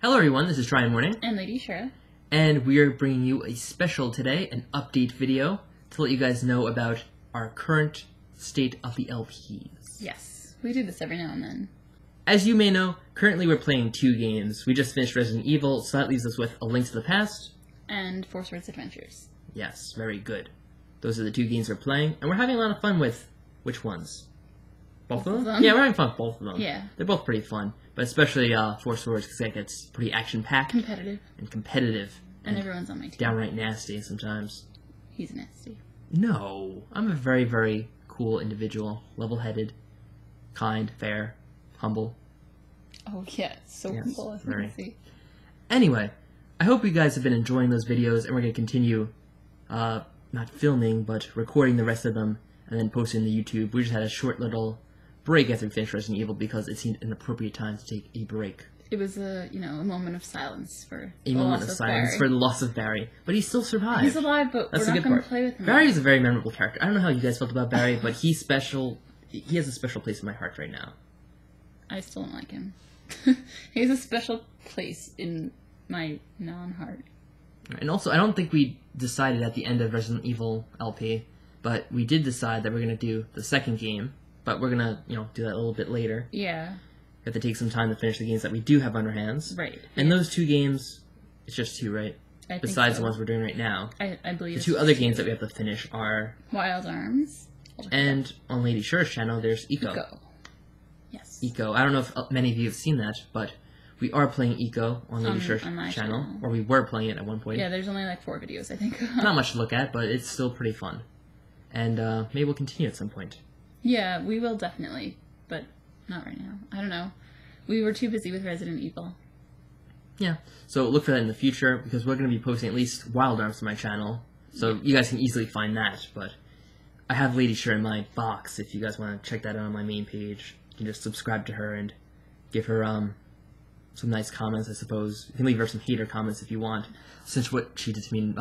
Hello everyone, this is tryinmorning. And Lady Shara. And we are bringing you a special today, an update video, to let you guys know about our current state of the LPs. Yes, we do this every now and then. As you may know, currently we're playing 2 games. We just finished Resident Evil, so that leaves us with A Link to the Past. And Four Swords Adventures. Yes, very good. Those are the 2 games we're playing, and we're having a lot of fun with... which ones? Both of them? Yeah, we're having fun with both of them. Yeah. They're both pretty fun, but especially Four Swords, because it gets pretty action-packed. Competitive. And competitive. And everyone's on my team. Downright nasty sometimes. He's nasty. No. I'm a very, very cool individual. Level-headed. Kind. Fair. Humble. Oh, yeah. So yes, humble. Very. Anyway, I hope you guys have been enjoying those videos, and we're going to continue, not filming, but recording the rest of them, and then posting to YouTube. We just had a short little break after we finished Resident Evil because it seemed an appropriate time to take a break. It was a moment of silence for the loss of Barry. But he still survived. He's alive, but we're not going to play with him. Barry is a very memorable character. I don't know how you guys felt about Barry, but he's special. He has a special place in my heart right now. I still don't like him. He has a special place in my non-heart. And also, I don't think we decided at the end of Resident Evil LP, but we did decide that we're going to do the second game, but we're going to, do that a little bit later. Yeah. We have to take some time to finish the games that we do have on our hands. Right. And those 2 games, it's just 2, right? I Besides think so. The ones we're doing right now. I believe the 2 other games that we have to finish are... Wild Arms. And on Lady Shura's channel, there's Eco. Yes. Eco. I don't know if many of you have seen that, but we are playing Eco on Lady Shura's channel. Or we were playing it at one point. Yeah, there's only like 4 videos, I think. Not much to look at, but it's still pretty fun. And maybe we'll continue at some point. Yeah, we will definitely, but not right now. I don't know. We were too busy with Resident Evil. Yeah, so look for that in the future, because we're going to be posting at least Wild Arms to my channel, so you guys can easily find that, but I have Lady Shura in my box if you guys want to check that out on my main page. You can just subscribe to her and give her some nice comments, I suppose. You can leave her some hater comments if you want, since what she did to me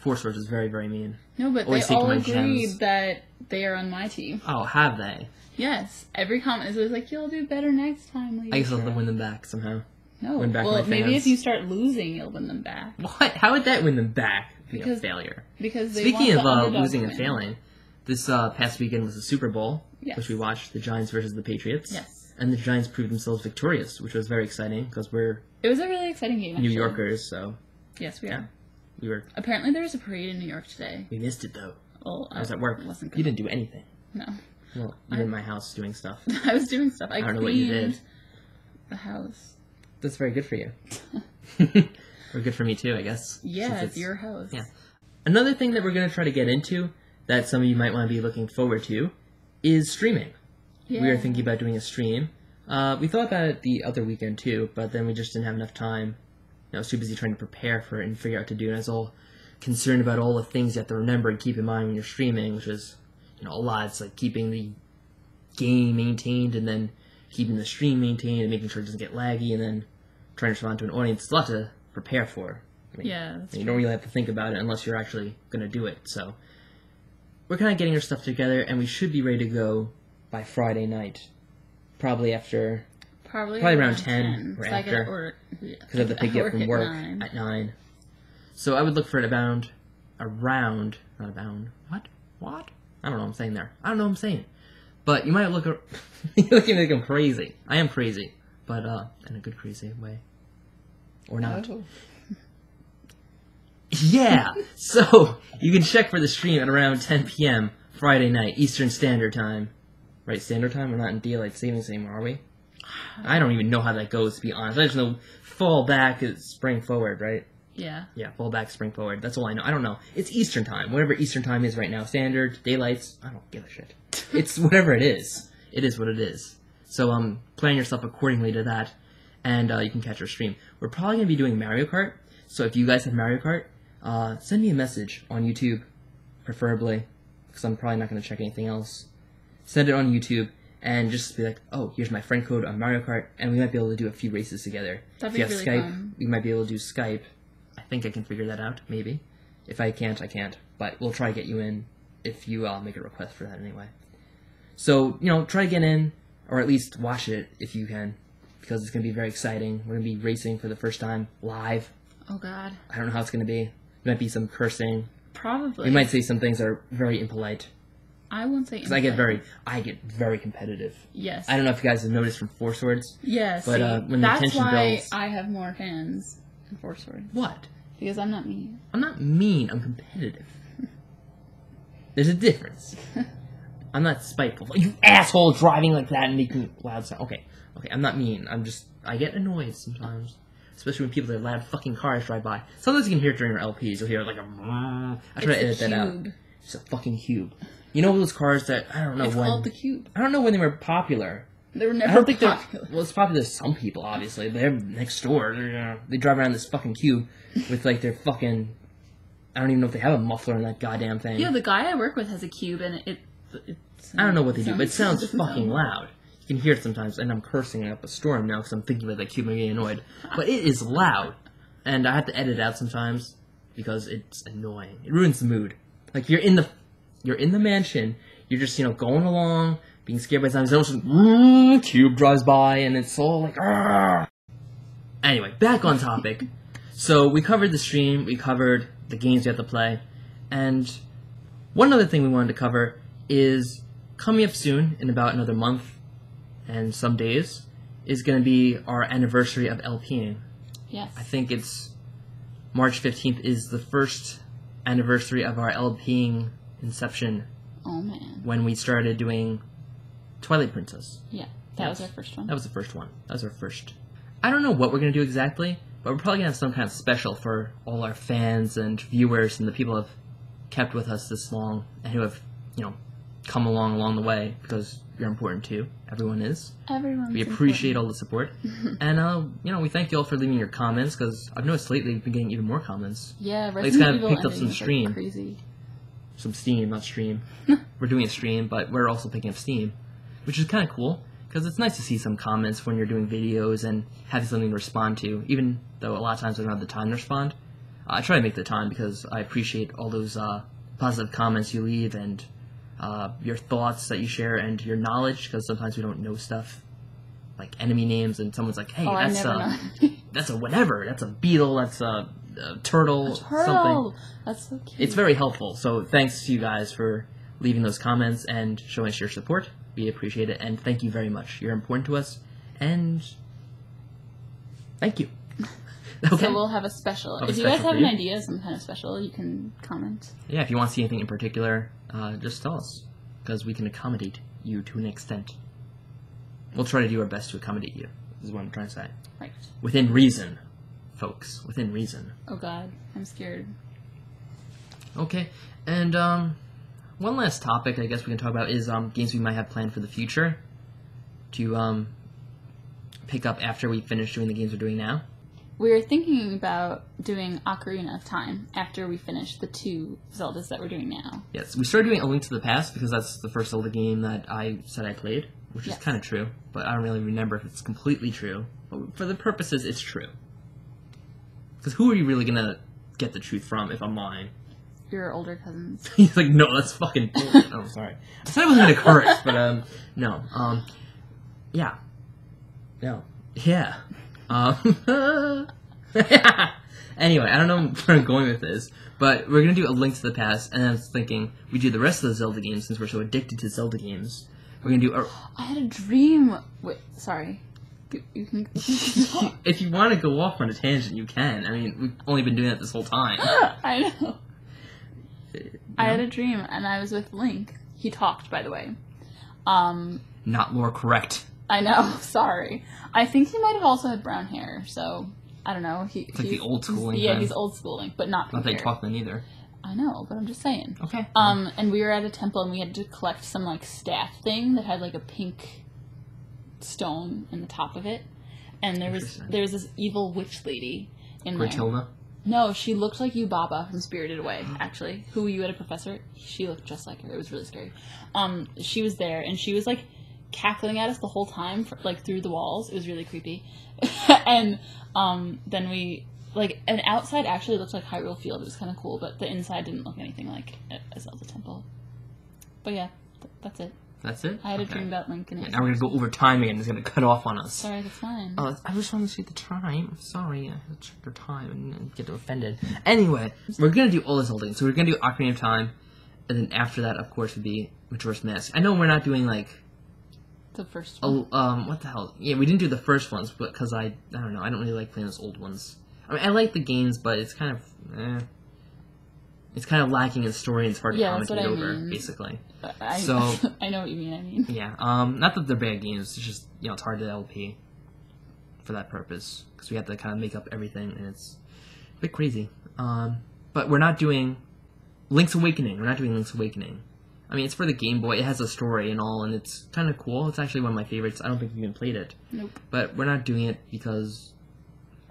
Four Swords was very, very mean. No, but always they all agreed that they are on my team. Oh, have they? Yes. Every comment is always like, you'll do better next time, Lady I guess I'll have Shura. to win them back somehow. No. Win back well, my fans. maybe if you start losing, you'll win them back. What? How would that win them back? Because failure. Because they Speaking want of the losing and win. failing, this past weekend was the Super Bowl, yes. which we watched, the Giants versus the Patriots. Yes. And the Giants proved themselves victorious, which was very exciing, because we're It was a really exciting game, New Yorkers, so... Yes, we yeah, are. We were... Apparently there was a parade in New York today. We missed it, though. Well, I was at work. Wasn't You didn't do anything. No. Well, you were in my house doing stuff. I was doing stuff. I don't know what you did. cleaned the house. That's very good for you. Or good for me, too, I guess. Yeah, it's your house. Yeah. Another thing that we're going to try to get into, that some of you might want to be looking forward to, is streaming. Yeah. We were thinking about doing a stream. We thought about it the other weekend, too, but then we just didn't have enough time. I was too busy trying to prepare for it and figure out what to do, and I was all concerned about all the things you have to remember and keep in mind when you're streaming, which is, a lot. It's like keeping the game maintained, and then keeping the stream maintained, and making sure it doesn't get laggy, and then trying to respond to an audience. It's a lot to prepare for. Yeah, you don't really have to think about it unless you're actually going to do it, so... We're kind of getting our stuff together, and we should be ready to go by Friday night. Probably after... Probably around 10 or after. Because I have to pick you up from work at 9. So I would look for it around... Not abound. What? I don't know what I'm saying there. I don't know what I'm saying. But you might look... You're looking like I'm crazy. I am crazy. But, in a good crazy way. Or not. Oh. Yeah! So, you can check for the stream at around 10 p.m. Friday night, Eastern Standard Time. Right, Standard Time? We're not in Daylight Savings anymore, are we? I don't even know how that goes, to be honest. I just know fall back is spring forward, right? Yeah. Yeah, fall back, spring forward. That's all I know. I don't know. It's Eastern Time. Whatever Eastern Time is right now. Standard, Daylights, I don't give a shit. It's whatever it is. It is what it is. So, plan yourself accordingly to that, and you can catch our stream. We're probably going to be doing Mario Kart, so if you guys have Mario Kart, send me a message on YouTube, preferably, because I'm probably not going to check anything else. Send it on YouTube, and just be like, oh, here's my friend code on Mario Kart, and we might be able to do a few races together. That'd be really Skype, fun. we might be able to do Skype. I think I can figure that out, maybe. If I can't, I can't. But we'll try to get you in if you make a request for that anyway. So, try to get in, or at least watch it if you can. because it's going to be very exciting. We're going to be racing for the first time live. Oh, God. I don't know how it's going to be. There might be some cursing. Probably. We might say some things that are very impolite. I won't say because I get very competitive. Yes. I don't know if you guys have noticed from Four Swords. Yes. But when the tension builds, that's why I have more fans in Four Swords. What? Because I'm not mean. I'm not mean. I'm competitive. There's a difference. I'm not spiteful. You asshole driving like that and making loud sound. Okay. I'm not mean. I get annoyed sometimes. Especially when people in loud fucking cars drive by. Sometimes you can hear it during your LPs. You'll hear like a... I try to edit that out. It's a fucking cube. You know those cars that, I don't know when... It's called the Cube. I don't know when they were popular. They were never popular. Well, it's popular to some people, obviously. They're next door. They drive around this fucking Cube with, like, their fucking... I don't even know if they have a muffler in that goddamn thing. Yeah, the guy I work with has a Cube, and it I don't know what they do, but it sounds fucking loud. You can hear it sometimes, and I'm cursing up a storm now because I'm thinking about that Cube and getting annoyed. But it is loud, and I have to edit it out sometimes because it's annoying. It ruins the mood. Like, you're in the mansion, you're just, going along, being scared by something, and Cube drives by, and it's all like, argh. Anyway, back on topic. So, we covered the stream, we covered the games we have to play, and one other thing we wanted to cover is coming up soon, in about another month and some days, is going to be our anniversary of LPing. Yes. I think it's March 15th is the first anniversary of our LPing inception. Oh, man. When we started doing Twilight Princess. Yeah, that was our first one. That was the first one. That was our first. I don't know what we're going to do exactly, but we're probably going to have some kind of special for all our fans and viewers and the people who have kept with us this long and who have, come along the way, because you're important too. Everyone is. We appreciate all the support. And, we thank you all for leaving your comments, because I've noticed lately we've been getting even more comments. Yeah, it's kind of picked up some stream. Like crazy. Some steam, not stream. We're doing a stream, but we're also picking up steam, which is kind of cool, because it's nice to see some comments when you're doing videos and having something to respond to, even though a lot of times I don't have the time to respond. I try to make the time, because I appreciate all those positive comments you leave, and your thoughts that you share, and your knowledge, because sometimes we don't know stuff, like enemy names, and someone's like, hey, that's a whatever, that's a beetle, that's a turtle, something. That's so cute. It's very helpful, so thanks to you guys for leaving those comments and showing us your support. We appreciate it, and thank you very much. You're important to us, and thank you. Okay. So we'll have a special. If you guys have an idea, some kind of special, you can comment. Yeah, if you want to see anything in particular, just tell us, because we can accommodate you to an extent. We'll try to do our best to accommodate you, is what I'm trying to say. Right. Within reason, folks. Within reason. Oh, God. I'm scared. Okay. And, one last topic I guess we can talk about is, games we might have planned for the future to, pick up after we finish doing the games we're doing now. We're thinking about doing Ocarina of Time after we finish the 2 Zeldas that we're doing now. Yes, we started doing A Link to the Past because that's the first Zelda game that I said I played, which is kind of true, but I don't really remember if it's completely true. But for the purposes, it's true. Because who are you really going to get the truth from if I'm lying? Your older cousins. He's like, no, that's fucking bullshit. Oh, sorry. I said I wasn't going to curse, but, no. Yeah. No. Yeah. Anyway, I don't know where I'm going with this, but we're going to do A Link to the Past, and I was thinking we do the rest of the Zelda games since we're so addicted to Zelda games. We're going to do... I had a dream... Wait, sorry. You can... If you want to go off on a tangent, you can. I mean, we've only been doing that this whole time. I know. I had a dream, and I was with Link. He talked, by the way. Not more correct. I know, sorry. I think he might have also had brown hair, so I don't know. It's like the old school Link. Yeah, he's old school Link, but not that he talked then either. I know, but I'm just saying. Okay. And we were at a temple, and we had to collect some, like, staff thing that had, like, a pink stone in the top of it. And there was this evil witch lady in there. Gratelda? No, she looked like Yubaba from Spirited Away, actually. Who you had a professor? She looked just like her. It was really scary. She was there, and she was, like, cackling at us the whole time, through the walls. It was really creepy. And then we, and outside actually looked like Hyrule Field. It was kind of cool, but the inside didn't look anything like a Zelda temple. But yeah, that's it. That's it? I had a dream about Lincoln. Yeah, now we're going to go over time again. It's going to cut off on us. Sorry, that's fine. I just want to see the time. Sorry, I had to check the time and get offended. Anyway, we're going to do all this whole thing. So we're going to do Ocarina of Time, and then after that, of course, would be Majora's Mask. I know we're not doing, like... The first one. What the hell? Yeah, we didn't do the first ones, but because I don't know, I don't really like playing those old ones. I mean, I like the games, but it's kind of, it's kind of lacking in story, and it's hard to commentate over, basically. I know what you mean. Yeah, not that they're bad games, it's just, it's hard to LP for that purpose, because we have to kind of make up everything, and it's a bit crazy. But we're not doing Link's Awakening. We're not doing Link's Awakening. I mean, it's for the Game Boy. It has a story and all, and it's kind of cool. It's actually one of my favorites. I don't think you even played it. Nope. But we're not doing it because,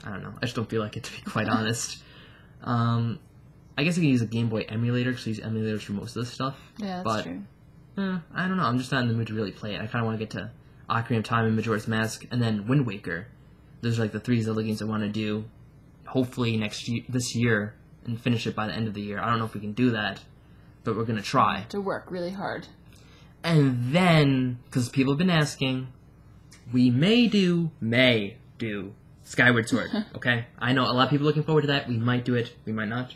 I don't know. I just don't feel like it, to be quite honest. I guess I can use a Game Boy emulator, because I use emulators for most of this stuff. Yeah, that's true. I don't know. I'm just not in the mood to really play it. I kind of want to get to Ocarina of Time and Majora's Mask, and then Wind Waker. Those are like the 3 Zelda games I want to do, hopefully this year, and finish it by the end of the year. I don't know if we can do that, but we're going to try. To work really hard. And then, because people have been asking, we may do Skyward Sword, okay? I know a lot of people are looking forward to that. We might do it, we might not.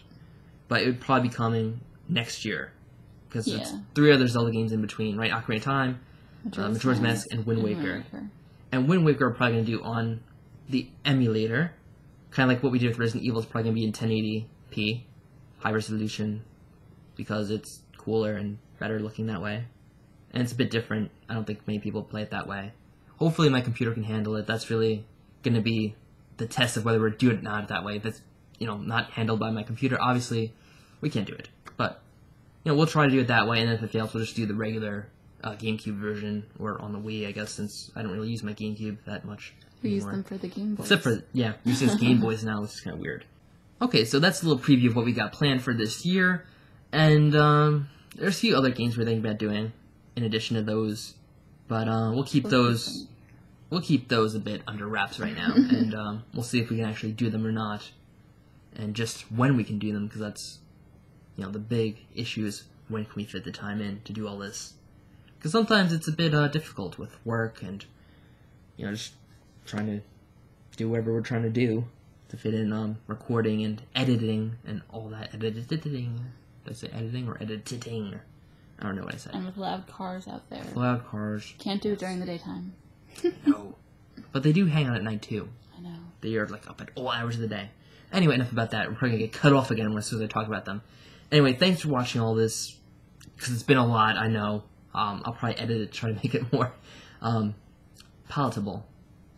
But it would probably be coming next year. Because it's 3 other Zelda games in between, right? Ocarina of Time, Majora's Mask, and Wind Waker. And Wind Waker we're probably going to do on the emulator. Kind of like what we did with Resident Evil is probably going to be in 1080p, high resolution, because it's cooler and better looking that way. And it's a bit different. I don't think many people play it that way. Hopefully my computer can handle it. That's really going to be the test of whether we're doing it or not that way. That's, not handled by my computer. Obviously, we can't do it. But, we'll try to do it that way, and then if it fails, we'll just do the regular GameCube version, or on the Wii, I guess, since I don't really use my GameCube that much We use them for the Game Boys. Except for, we use Game Boys now, which is kind of weird. Okay, so that's a little preview of what we got planned for this year. And there's a few other games we're thinking about doing in addition to those, but we'll keep those a bit under wraps right now, and we'll see if we can actually do them or not, and just when we can do them, because that's the big issue is when can we fit the time in to do all this, because sometimes it's a bit difficult with work and just trying to do whatever we're trying to do to fit in recording and editing and all that editing. Did I say editing or editing? I don't know what I said. And with loud cars out there. Loud cars. Can't do it during the daytime. No. But they do hang out at night, too. I know. They are, up at all hours of the day. Anyway, enough about that. We're probably going to get cut off again as soon as I talk about them. Anyway, thanks for watching all this, because it's been a lot, I know. I'll probably edit it to try to make it more palatable.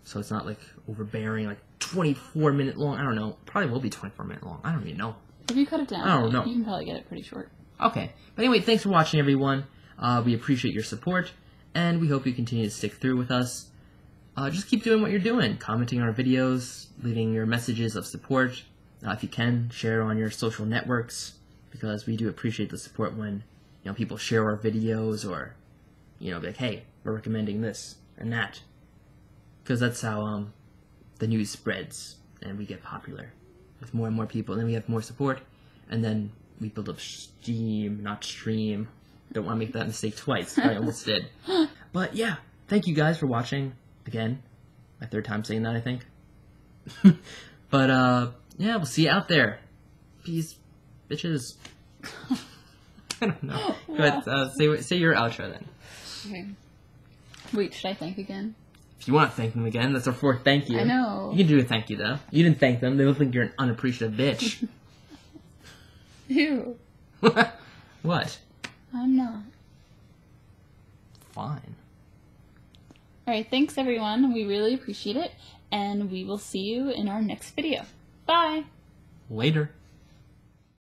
So it's not, overbearing, 24-minute long. I don't know. Probably will be 24-minute long. I don't even know. If you cut it down, I don't know. You can probably get it pretty short. Okay. But anyway, thanks for watching, everyone. We appreciate your support, and we hope you continue to stick through with us. Just keep doing what you're doing, commenting on our videos, leaving your messages of support. If you can, share on your social networks, because we do appreciate the support when people share our videos, or be like, hey, we're recommending this and that, because that's how the news spreads and we get popular with more and more people, and then we have more support, and then we build up steam, not stream. Don't want to make that mistake twice. I almost did. But yeah, thank you guys for watching. Again, my 3rd time saying that, I think. But yeah, we'll see you out there. Peace, bitches. I don't know. Go ahead, say your outro then. Okay. Wait, should I thank again? If you want to thank them again, that's our 4th thank you. I know. You can do a thank you, though. You didn't thank them. They'll think you're an unappreciative bitch. Ew. What? I'm not. Fine. Alright, thanks everyone. We really appreciate it. And we will see you in our next video. Bye! Later.